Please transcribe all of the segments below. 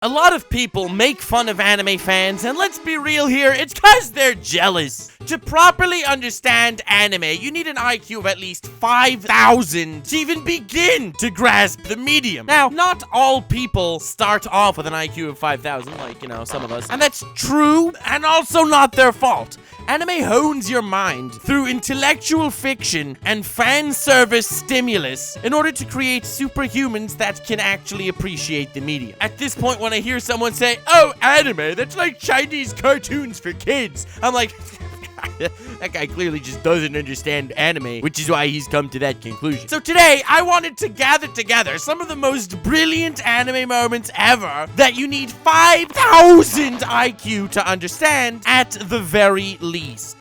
A lot of people make fun of anime fans, and let's be real here, it's cause they're jealous. To properly understand anime, you need an IQ of at least 5,000 to even begin to grasp the medium. Now, not all people start off with an IQ of 5,000, like, you know, some of us. And that's true, and also not their fault. Anime hones your mind through intellectual fiction and fan service stimulus in order to create superhumans that can actually appreciate the medium. At this point, when I hear someone say, "Oh, anime, that's like Chinese cartoons for kids," I'm like, that guy clearly just doesn't understand anime, which is why he's come to that conclusion. So today, I wanted to gather together some of the most brilliant anime moments ever that you need 5,000 IQ to understand at the very least.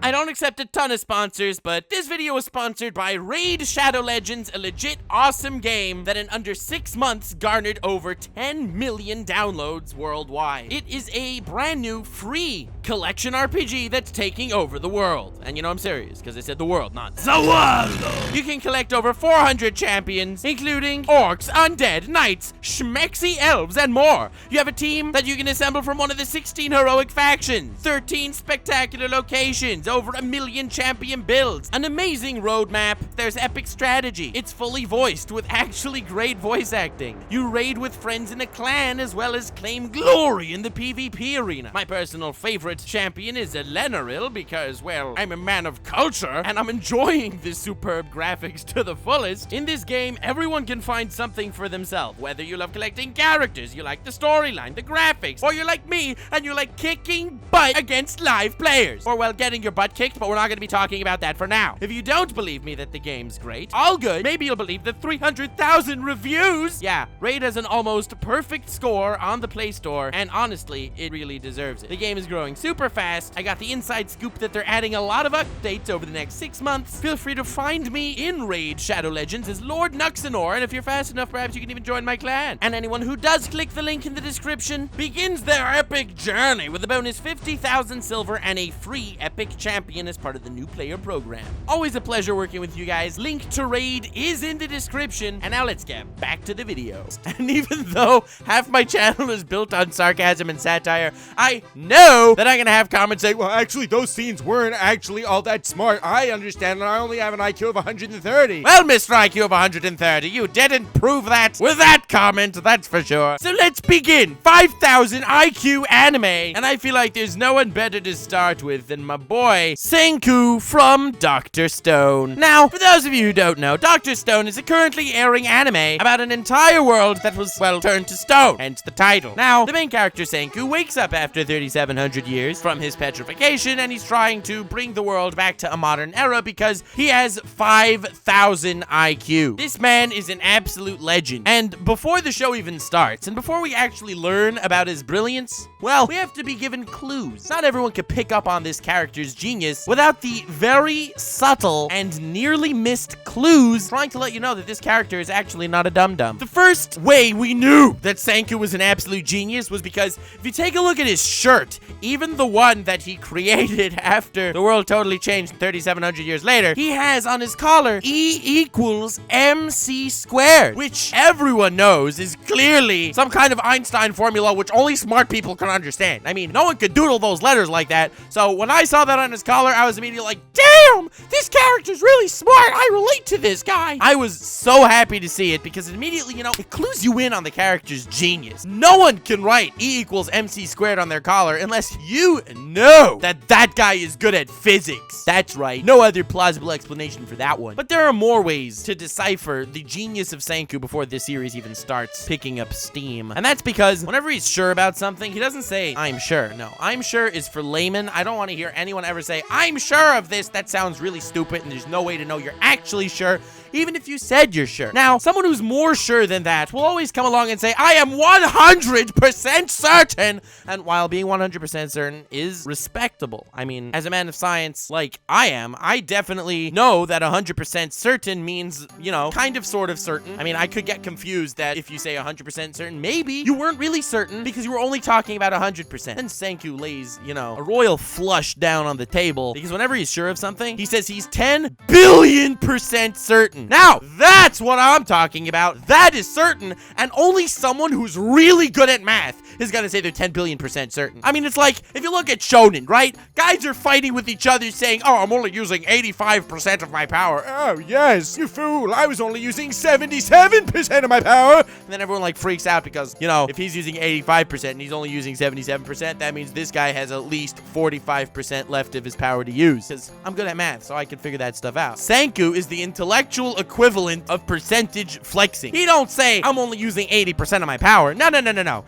I don't accept a ton of sponsors, but this video was sponsored by Raid Shadow Legends, a legit awesome game that in under 6 months garnered over 10 million downloads worldwide. It is a brand new free collection RPG that's taking over the world. And you know I'm serious, because I said the world, not the world. You can collect over 400 champions, including orcs, undead, knights, schmexy elves, and more. You have a team that you can assemble from one of the 16 heroic factions, 13 spectacular locations, over 1 million champion builds, an amazing roadmap, there's epic strategy, it's fully voiced with actually great voice acting. You raid with friends in a clan as well as claim glory in the PvP arena. My personal favorite champion is a Lenaril because, well, I'm a man of culture and I'm enjoying the superb graphics to the fullest. In this game, everyone can find something for themselves, whether you love collecting characters, you like the storyline, the graphics, or you're like me and you like kicking butt against live players, or, well, getting your butt kicked, but we're not going to be talking about that for now. If you don't believe me that the game's great, all good, maybe you'll believe the 300,000 reviews. Yeah, Raid has an almost perfect score on the Play Store, and honestly, it really deserves it. The game is growing super fast. I got the inside scoop that they're adding a lot of updates over the next 6 months. Feel free to find me in Raid Shadow Legends as Lord Nuxanor, and if you're fast enough, perhaps you can even join my clan. And anyone who does click the link in the description begins their epic journey with a bonus 50,000 silver and a free epic champion as part of the new player program. Always a pleasure working with you guys. Link to Raid is in the description. And now let's get back to the video. And even though half my channel is built on sarcasm and satire, I know that I'm gonna have comments saying, "Well, actually, those scenes weren't actually all that smart. I understand that I only have an IQ of 130. Well, Mr. IQ of 130, you didn't prove that with that comment, that's for sure. So let's begin. 5,000 IQ anime. And I feel like there's no one better to start with than my boy, Senku from Dr. Stone. Now, for those of you who don't know, Dr. Stone is a currently airing anime about an entire world that was, well, turned to stone, hence the title. Now, the main character, Senku, wakes up after 3,700 years from his petrification, and he's trying to bring the world back to a modern era because he has 5,000 IQ. This man is an absolute legend. And before the show even starts, and before we actually learn about his brilliance, well, we have to be given clues. Not everyone can pick up on this character's genius without the very subtle and nearly missed clues trying to let you know that this character is actually not a dum-dum. The first way we knew that Senku was an absolute genius was because if you take a look at his shirt, even the one that he created after the world totally changed 3,700 years later, he has on his collar E equals MC squared, which everyone knows is clearly some kind of Einstein formula which only smart people can understand. I mean, no one could doodle those letters like that. So when I saw that on his collar, I was immediately like, damn, this character's really smart. I relate to this guy. I was so happy to see it because immediately, you know, it clues you in on the character's genius. No one can write E equals MC squared on their collar unless you know that that guy is good at physics. That's right. No other plausible explanation for that one. But there are more ways to decipher the genius of Senku before this series even starts picking up steam. And that's because whenever he's sure about something, he doesn't say, "I'm sure." No, "I'm sure" is for layman. I don't want to hear anyone ever say, "I'm sure of this." That sounds really stupid, and there's no way to know you're actually sure, even if you said you're sure. Now, someone who's more sure than that will always come along and say, "I am 100% certain." And while being 100% certain is respectable, I mean, as a man of science like I am, I definitely know that 100% certain means, you know, kind of sort of certain. I mean, I could get confused that if you say 100% certain, maybe you weren't really certain because you were only talking about 100%. And Senku lays, you know, a royal flush down on the table because whenever he's sure of something, he says he's 10 billion% certain. certain. Now, that's what I'm talking about. That is certain, and only someone who's really good at math is gonna say they're 10 billion% certain. I mean, it's like, if you look at shonen, right? Guys are fighting with each other saying, oh, I'm only using 85% of my power. Oh, yes, you fool. I was only using 77% of my power. And then everyone like freaks out because, you know, if he's using 85% and he's only using 77%, that means this guy has at least 45% left of his power to use. Because I'm good at math, so I can figure that stuff out. Senku is the intellectual equivalent of percentage flexing. He don't say, I'm only using 80% of my power. No.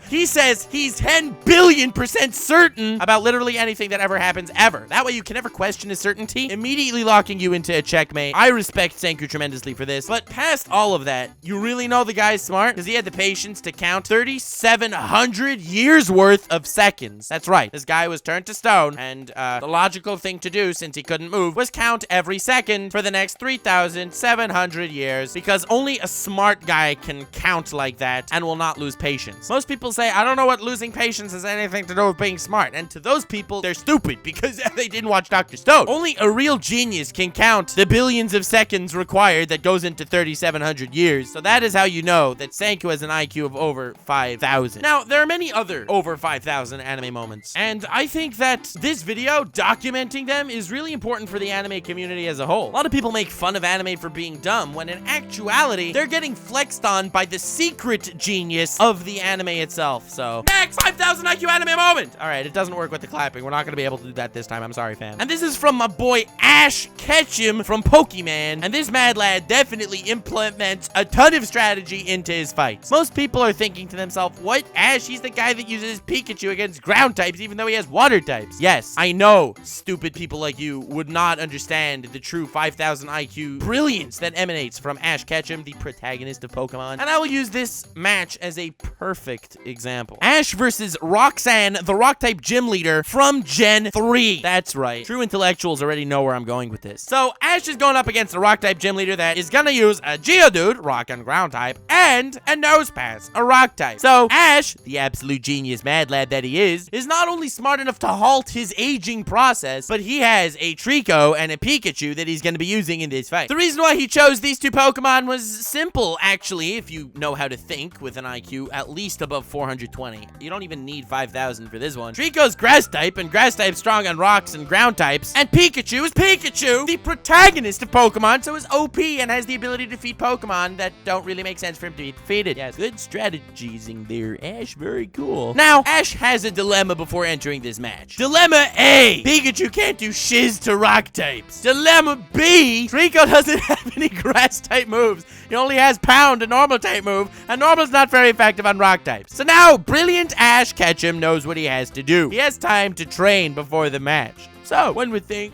He says he's 10 billion% certain about literally anything that ever happens ever. That way you can never question his certainty, immediately locking you into a checkmate. I respect Senku tremendously for this, but past all of that, you really know the guy's smart because he had the patience to count 3,700 years worth of seconds. That's right. This guy was turned to stone, and the logical thing to do, since he couldn't move, was count every second for the next 3,700 years, because only a smart guy can count like that and will not lose patience. Most people say, I don't know what losing patience has anything to do with being smart, and to those people, they're stupid because they didn't watch Dr. Stone. Only a real genius can count the billions of seconds required that goes into 3,700 years, so that is how you know that Senku has an IQ of over 5,000. Now, there are many other over 5,000 anime moments, and I think that this video documenting them is really important for the anime community as a whole. A lot of people make fun of anime for being dumb, when in actuality, they're getting flexed on by the secret genius of the anime itself. So, max 5,000 IQ anime moment! Alright, it doesn't work with the clapping. We're not gonna be able to do that this time. I'm sorry, fam. And this is from my boy Ash Ketchum from Pokemon, and this mad lad definitely implements a ton of strategy into his fights. Most people are thinking to themselves, what? Ash, he's the guy that uses Pikachu against ground types even though he has water types. Yes, I know stupid people like you would not understand the true 5,000 IQ brilliance that emanates from Ash Ketchum, the protagonist of Pokemon, and I will use this match as a perfect example. Ash versus Roxanne, the rock-type gym leader from Gen 3. That's right. True intellectuals already know where I'm going with this. So, Ash is going up against a rock-type gym leader that is gonna use a Geodude, rock and ground type, and a Nose Pass, a rock type. So, Ash, the absolute genius mad lad that he is not only smart enough to halt his aging process, but he has a Trico and a Pikachu that he's gonna be using in this fight. The reason why he chose these two Pokemon was simple, actually, if you know how to think with an IQ at least above 420. You don't even need 5,000 for this one. Trico's grass type, and grass type strong on rocks and ground types, and Pikachu is Pikachu, the protagonist of Pokemon, so is OP and has the ability to defeat Pokemon that don't really make sense for him to be defeated. Yes, good strategizing there, Ash. Very cool. Now, Ash has a dilemma before entering this match. Dilemma A, Pikachu can't do shiz to rock types. Dilemma B, Trico doesn't have any grass type moves. He only has Pound, a normal type move, and normal's not very effective on rock types. So now, brilliant Ash Ketchum knows what he has to do. He has time to train before the match. So, one would think,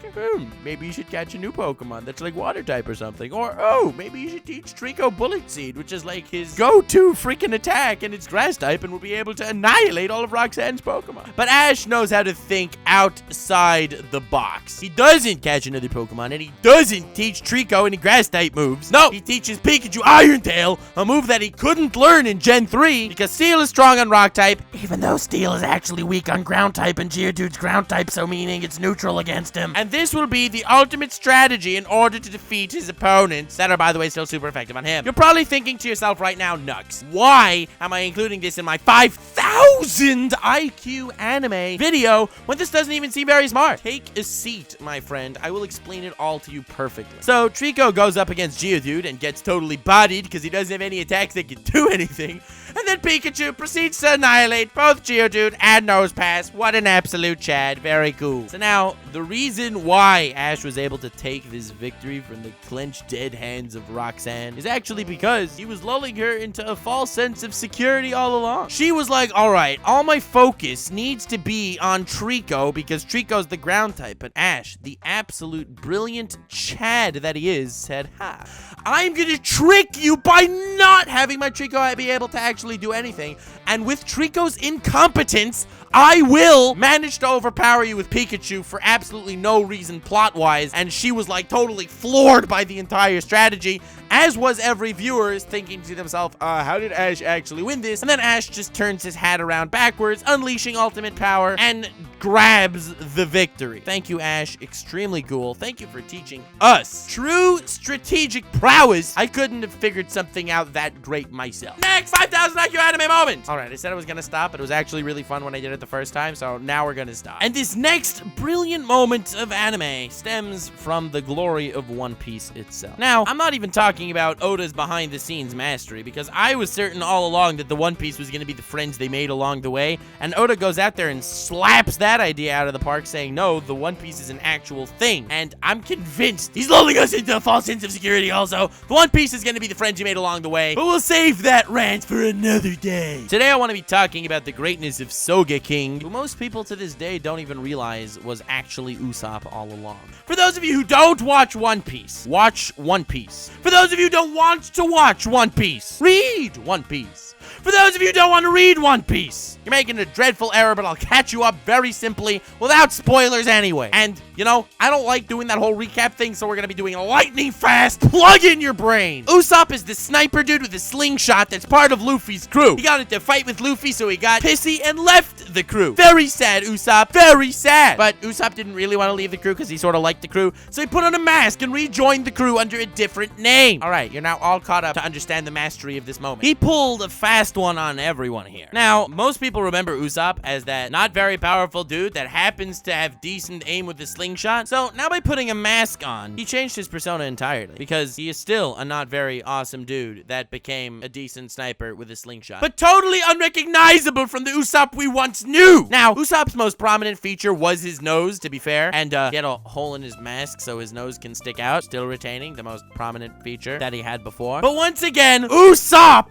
maybe you should catch a new Pokemon that's like water type or something. Or, oh, maybe you should teach Trico Bullet Seed, which is like his go-to freaking attack, and it's grass type and will be able to annihilate all of Roxanne's Pokemon. But Ash knows how to think outside the box. He doesn't catch another Pokemon, and he doesn't teach Trico any grass type moves. No, he teaches Pikachu Iron Tail, a move that he couldn't learn in Gen 3, because Steel is strong on rock type, even though Steel is actually weak on ground type, and Geodude's ground type, so meaning it's neutral against him. And this will be the ultimate strategy in order to defeat his opponents that are, by the way, still super effective on him. You're probably thinking to yourself right now, Nux, why am I including this in my 5,000 IQ anime video when this doesn't even seem very smart? Take a seat, my friend. I will explain it all to you perfectly. So, Trico goes up against Geodude and gets totally bodied because he doesn't have any attacks that can do anything. And then Pikachu proceeds to annihilate both Geodude and Nose Pass. What an absolute Chad. Very cool. So now, the reason why Ash was able to take this victory from the clenched dead hands of Roxanne is actually because he was lulling her into a false sense of security all along. She was like, alright, all my focus needs to be on Trico because Trico's the ground type. But Ash, the absolute brilliant Chad that he is, said, ha, I'm gonna trick you by not having my Trico be able to actually do anything. And with Trico's incompetence, I will manage to overpower you with Pikachu for absolutely no reason plot-wise. And she was like totally floored by the entire strategy, as was every viewer, thinking to themselves, how did Ash actually win this? And then Ash just turns his hat around backwards, unleashing ultimate power, and grabs the victory. Thank you, Ash. Extremely cool. Thank you for teaching us true strategic prowess. I couldn't have figured something out that great myself. Next, 5,000 IQ anime moment. All right, I said I was going to stop, but it was actually really fun when I did it the first time, so now we're going to stop. And this next brilliant moment of anime stems from the glory of One Piece itself. Now, I'm not even talking about Oda's behind-the-scenes mastery, because I was certain all along that the One Piece was going to be the friends they made along the way, and Oda goes out there and slaps that idea out of the park, saying, no, the One Piece is an actual thing, and I'm convinced he's lulling us into a false sense of security also. The One Piece is going to be the friends you made along the way, but we'll save that rant for another day. Today, I want to be talking about the greatness of Sogeking, who most people to this day don't even realize was actually Usopp all along. For those of you who don't watch One Piece, watch One Piece. For those of you who don't want to watch One Piece, read One Piece. For those of you who don't want to read One Piece, you're making a dreadful error, but I'll catch you up very simply without spoilers anyway. And, you know, I don't like doing that whole recap thing, so we're going to be doing a lightning fast plug in your brain. Usopp is the sniper dude with a slingshot that's part of Luffy's crew. He got into a fight with Luffy, so he got pissy and left the crew. Very sad, Usopp. Very sad. But Usopp didn't really want to leave the crew because he sort of liked the crew, so he put on a mask and rejoined the crew under a different name. All right, you're now all caught up to understand the mastery of this moment. He pulled a fast one on everyone here. Now, most people remember Usopp as that not very powerful dude that happens to have decent aim with the slingshot. So now by putting a mask on, he changed his persona entirely because he is still a not very awesome dude that became a decent sniper with a slingshot, but totally unrecognizable from the Usopp we once knew. Now, Usopp's most prominent feature was his nose, to be fair, and he had a hole in his mask so his nose can stick out, still retaining the most prominent feature that he had before. But once again, Usopp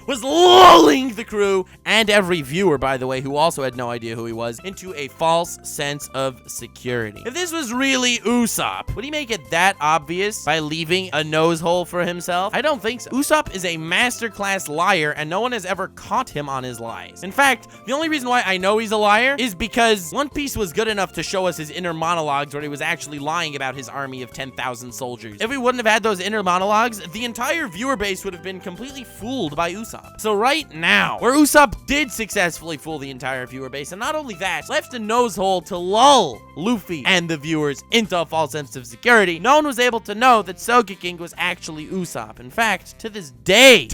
was lulling the crew and every viewer, by the way, who also had no idea who he was, into a false sense of security. If this was really Usopp, would he make it that obvious by leaving a nose hole for himself? I don't think so. Usopp is a masterclass liar, and no one has ever caught him on his lies. In fact, the only reason why I know he's a liar is because One Piece was good enough to show us his inner monologues where he was actually lying about his army of 10,000 soldiers. If we wouldn't have had those inner monologues, the entire viewer base would have been completely fooled by Usopp. So right now, where Usopp did successfully fool the entire viewer base, and not only that, left a nose hole to lull Luffy and the viewers into a false sense of security, no one was able to know that Sogeking was actually Usopp. In fact, to this day,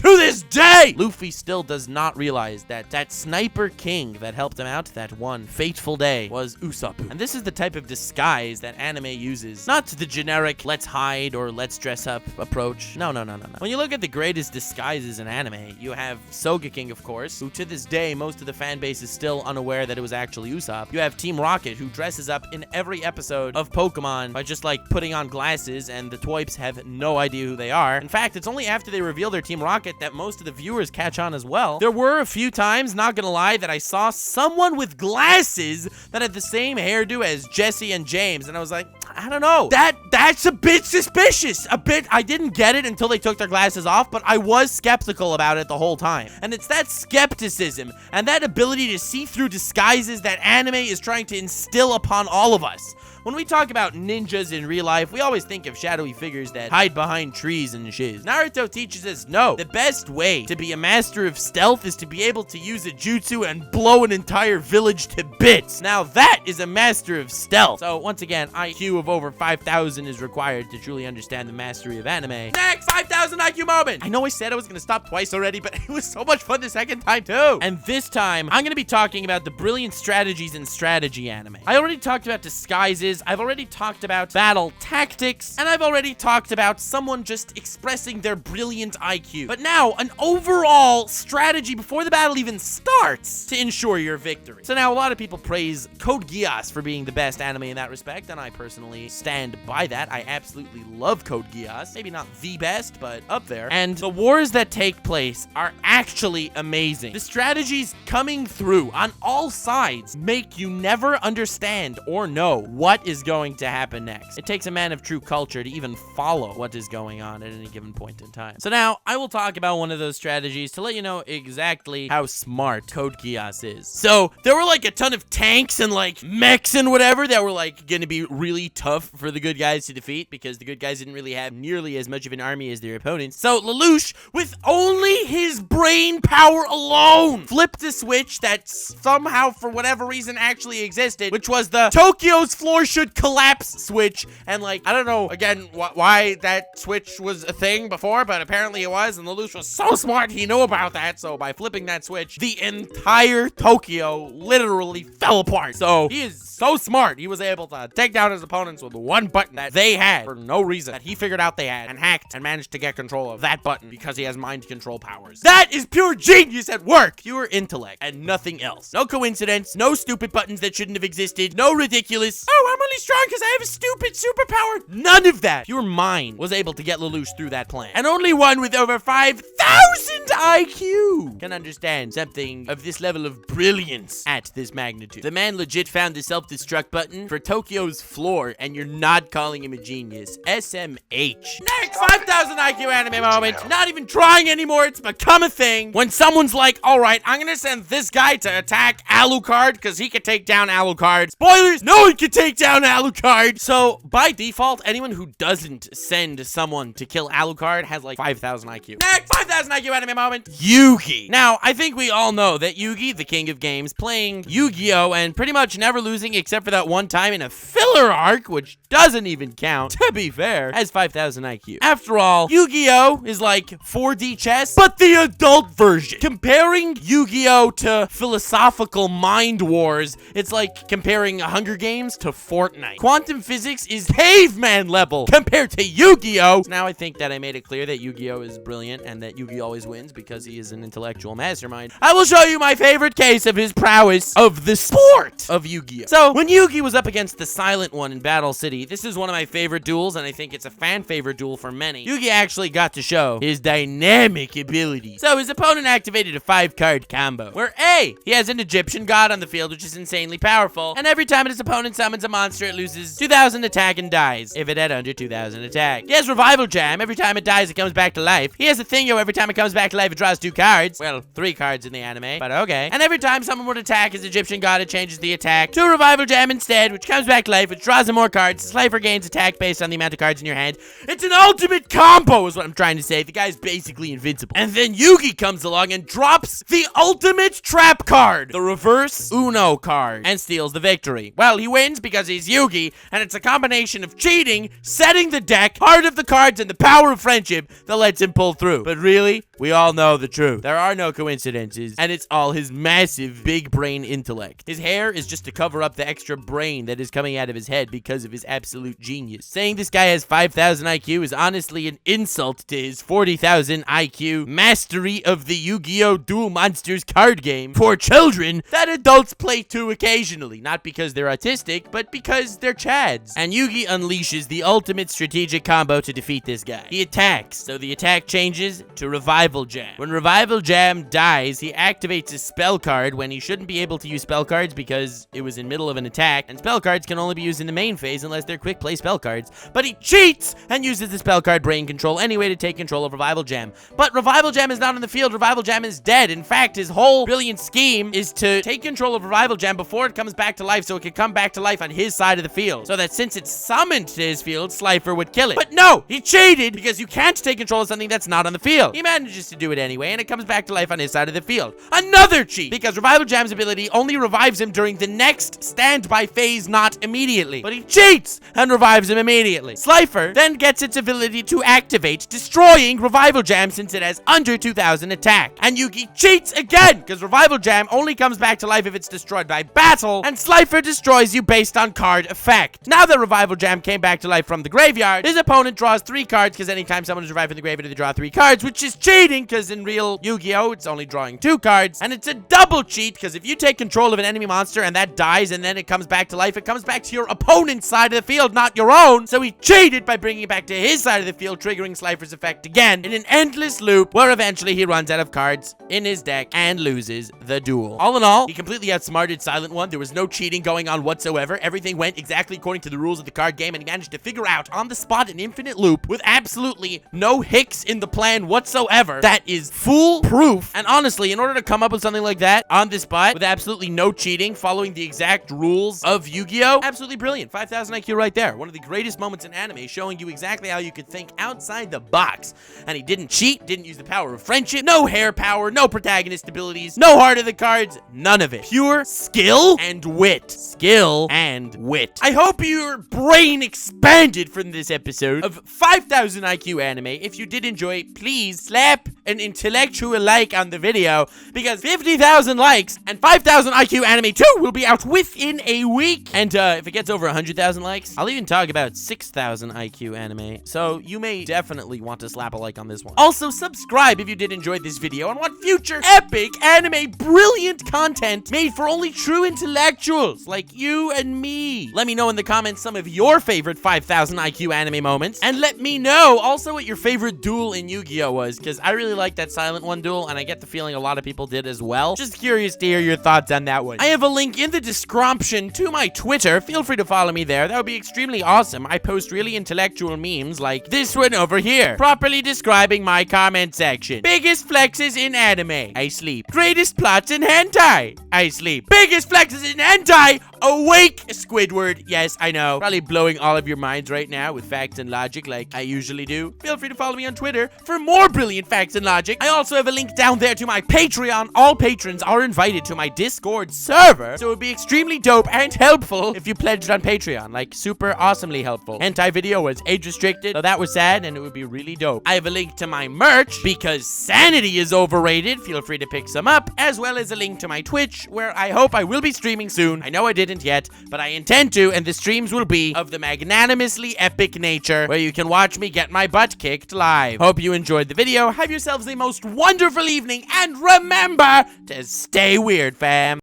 Luffy still does not realize that that sniper king that helped him out that one fateful day was Usopp. And this is the type of disguise that anime uses. Not the generic let's hide or let's dress up approach. No. When you look at the greatest disguises in anime, you have Sogeking, of course, who to this day, most of the fan base is still unaware that it was actually Usopp. You have Team Rocket, who dresses up in every episode of Pokemon by just like putting on glasses, and the Twoips have no idea who they are. In fact, it's only after they reveal their Team Rocket that most of the viewers catch on as well. There were a few times, not gonna lie, that I saw someone with glasses that had the same hairdo as Jesse and James, and I was like, I don't know. That's a bit suspicious. I didn't get it until they took their glasses off, but I was skeptical about it the whole time. And it's that skepticism and that ability to see through disguises that anime is trying to instill upon all of us. When we talk about ninjas in real life, we always think of shadowy figures that hide behind trees and shiz. Naruto teaches us no. The best way to be a master of stealth is to be able to use a jutsu and blow an entire village to bits. Now that is a master of stealth. So once again, IQ of over 5,000 is required to truly understand the mastery of anime. Next 5,000 IQ moment. I know I said I was going to stop twice already, but it was so much fun the second time too. And this time, I'm going to be talking about the brilliant strategies in strategy anime. I already talked about disguises, I've already talked about battle tactics, and I've already talked about someone just expressing their brilliant IQ. But now, an overall strategy before the battle even starts to ensure your victory. So now, a lot of people praise Code Geass for being the best anime in that respect, and I personally stand by that. I absolutely love Code Geass. Maybe not the best, but up there. And the wars that take place are actually amazing. The strategies coming through on all sides make you never understand or know what is going to happen next. It takes a man of true culture to even follow what is going on at any given point in time. So now, I will talk about one of those strategies to let you know exactly how smart Code Geass is. So, there were like a ton of tanks and like mechs and whatever that were like gonna be really tough for the good guys to defeat because the good guys didn't really have nearly as much of an army as their opponents. So, Lelouch, with only his his brain power alone flipped a switch that somehow, for whatever reason, actually existed, which was the Tokyo's floor should collapse switch. And like, I don't know, again, why that switch was a thing before, but apparently it was, and Lelouch was so smart, he knew about that. So by flipping that switch, the entire Tokyo literally fell apart. So he is so smart, he was able to take down his opponents with one button that they had for no reason, that he figured out they had, and hacked and managed to get control of that button because he has mind control powers. That is pure genius at work. Pure intellect and nothing else. No coincidence, no stupid buttons that shouldn't have existed, no ridiculous, oh, I'm only strong because I have a stupid superpower. None of that. Pure mind was able to get Lelouch through that plan. And only one with over 5,000 IQ can understand something of this level of brilliance at this magnitude. The man legit found the self-destruct button for Tokyo's floor, and you're not calling him a genius. SMH. Next, 5,000 IQ anime moment. Not even trying anymore. It's become a thing. When someone's like, all right, I'm gonna send this guy to attack Alucard because he can take down Alucard. Spoilers, no one can take down Alucard. So by default, anyone who doesn't send someone to kill Alucard has like 5,000 IQ. Next, 5,000 IQ anime moment. Yugi. Now, I think we all know that Yugi, the king of games, playing Yu-Gi-Oh! And pretty much never losing except for that one time in a filler arc, which doesn't even count, to be fair, has 5,000 IQ. After all, Yu-Gi-Oh! Is like 4D chess, but the adult version. Comparing Yu-Gi-Oh! To philosophical mind wars, it's like comparing Hunger Games to Fortnite. Quantum physics is caveman level compared to Yu-Gi-Oh! Now I think that I made it clear that Yu-Gi-Oh! Is brilliant and that Yugi always wins because he is an intellectual mastermind. I will show you my favorite case of his prowess of the sport of Yu-Gi-Oh! So, when Yugi was up against the Silent One in Battle City, this is one of my favorite duels, and I think it's a fan favorite duel for many. Yugi actually got to show his dynamic abilities. So, his opponent activated a 5-card combo, where A, he has an Egyptian god on the field, which is insanely powerful, and every time his opponent summons a monster, it loses 2,000 attack and dies, if it had under 2,000 attack. He has Revival Jam. Every time it dies, it comes back to life. He has a Thingo. Every time it comes back to life, it draws 2 cards. Well, 3 cards in the anime, but okay. And every time someone would attack his Egyptian god, it changes the attack to Revival Jam instead, which comes back to life, which draws him more cards. Slifer gains attack based on the amount of cards in your hand. It's an ultimate combo, is what I'm trying to say. The guy's basically invincible. And then Yugi comes along and drops the ultimate trap card, the reverse Uno card, and steals the victory. Well, he wins because he's Yugi, and it's a combination of cheating, setting the deck, part of the cards, and the power of friendship that lets him pull through. But really, we all know the truth. There are no coincidences, and it's all his massive big brain intellect. His hair is just to cover up the extra brain that is coming out of his head because of his absolute genius. Saying this guy has 5,000 IQ is honestly an insult to his 40,000 IQ mastery of the Yu-Gi-Oh! Duel Monsters card game for children that adults play too occasionally. Not because they're autistic, but because they're chads. And Yugi unleashes the ultimate strategic combo to defeat this guy. He attacks, so the attack changes to Revival Jam. When Revival Jam dies, he activates a spell card when he shouldn't be able to use spell cards because it was in middle of an attack, and spell cards can only be used in the main phase unless they're quick play spell cards. But he cheats and uses the spell card Brain Control anyway to take control of Revival Jam. But Revival Jam is not on the field. Revival Jam is dead. In fact, his whole brilliant scheme is to take control of Revival Jam before it comes back to life so it can come back to life on his side of the field. So that since it's summoned to his field, Slifer would kill it. But no, he cheated because you can't take control of something that's not on the field. He manages to do it anyway, and it comes back to life on his side of the field. Another cheat, because Revival Jam's ability only revives him during the next standby phase, not immediately. But he cheats and revives him immediately. Slifer then gets its ability to activate, destroying Revival Jam since it has under 2,000 attack. And Yugi cheats again, because Revival Jam only comes back to life if it's destroyed by battle, and Slifer destroys you based on card effect. Now that Revival Jam came back to life from the graveyard, his opponent draws 3 cards, because anytime someone is revived from the graveyard, they draw 3 cards, which is cheating, because in real Yu-Gi-Oh! It's only drawing 2 cards, and it's a double cheat, because if you take control of an enemy monster and that dies and then it comes back to life, it comes back to your opponent's side of the field, not your own. So he cheated by bringing it back to his side of the field, triggering Slifer's effect again in an endless loop where eventually he runs out of cards in his deck and loses the duel. All in all, he completely outsmarted Silent One. There was no cheating going on whatsoever. Everything went exactly according to the rules of the card game, and he managed to figure out on the spot an infinite loop with absolutely no hicks in the plan whatsoever. That is foolproof. And honestly, in order to come up with something like that on the spot with absolutely no cheating, following the exact rules of Yu-Gi-Oh! Absolutely brilliant. 5,000 IQ right there. One of the greatest moments in anime, showing you exactly how you could think outside the box. And he didn't cheat, didn't use the power of friendship, no hair power, no protagonist abilities, no heart of the cards, none of it. Pure skill and wit. Skill and wit. I hope your brain expanded from this episode of 5,000 IQ anime. If you did enjoy, please slap an intellectual like on the video, because 50,000 likes and 5,000 IQ anime 2 will be out within a week. And if it gets over 100,000 likes, I'll even talk about 6,000 IQ anime. So you may definitely want to slap a like on this one. Also, subscribe if you did enjoy this video and want future epic anime brilliant content made for only true intellectuals like you and me. Let me know in the comments some of your favorite 5,000 IQ anime moments, and let me know also what your favorite duel in Yu-Gi-Oh was, because I really like that Silent One duel, and I get the feeling a lot of people did as well. Just curious to hear your thoughts on that one. I have a link in the description to my Twitter. Feel free to follow me there. That would be extremely awesome. I post really intellectual memes like this one over here, properly describing my comment section. Biggest flexes in anime. I sleep. Greatest plots in hentai. I sleep. Biggest flexes in hentai. Awake, Squidward. Yes, I know. Probably blowing all of your minds right now with facts and logic like I usually do. Feel free to follow me on Twitter for more brilliant facts and logic. I also have a link down there to my Patreon. All patrons are invited to my Discord server, so it would be extremely dope and helpful if you pledged on Patreon. Like, super awesomely helpful. Hentai video was age restricted, so that was sad, and it would be really dope. I have a link to my merch, because sanity is overrated. Feel free to pick some up, as well as a link to my Twitch, where I hope I will be streaming soon. I know I didn't yet, but I intend to, and the streams will be of the magnanimously epic nature, where you can watch me get my butt kicked live. Hope you enjoyed the video. Have yourselves the most wonderful evening, and remember to stay weird, fam.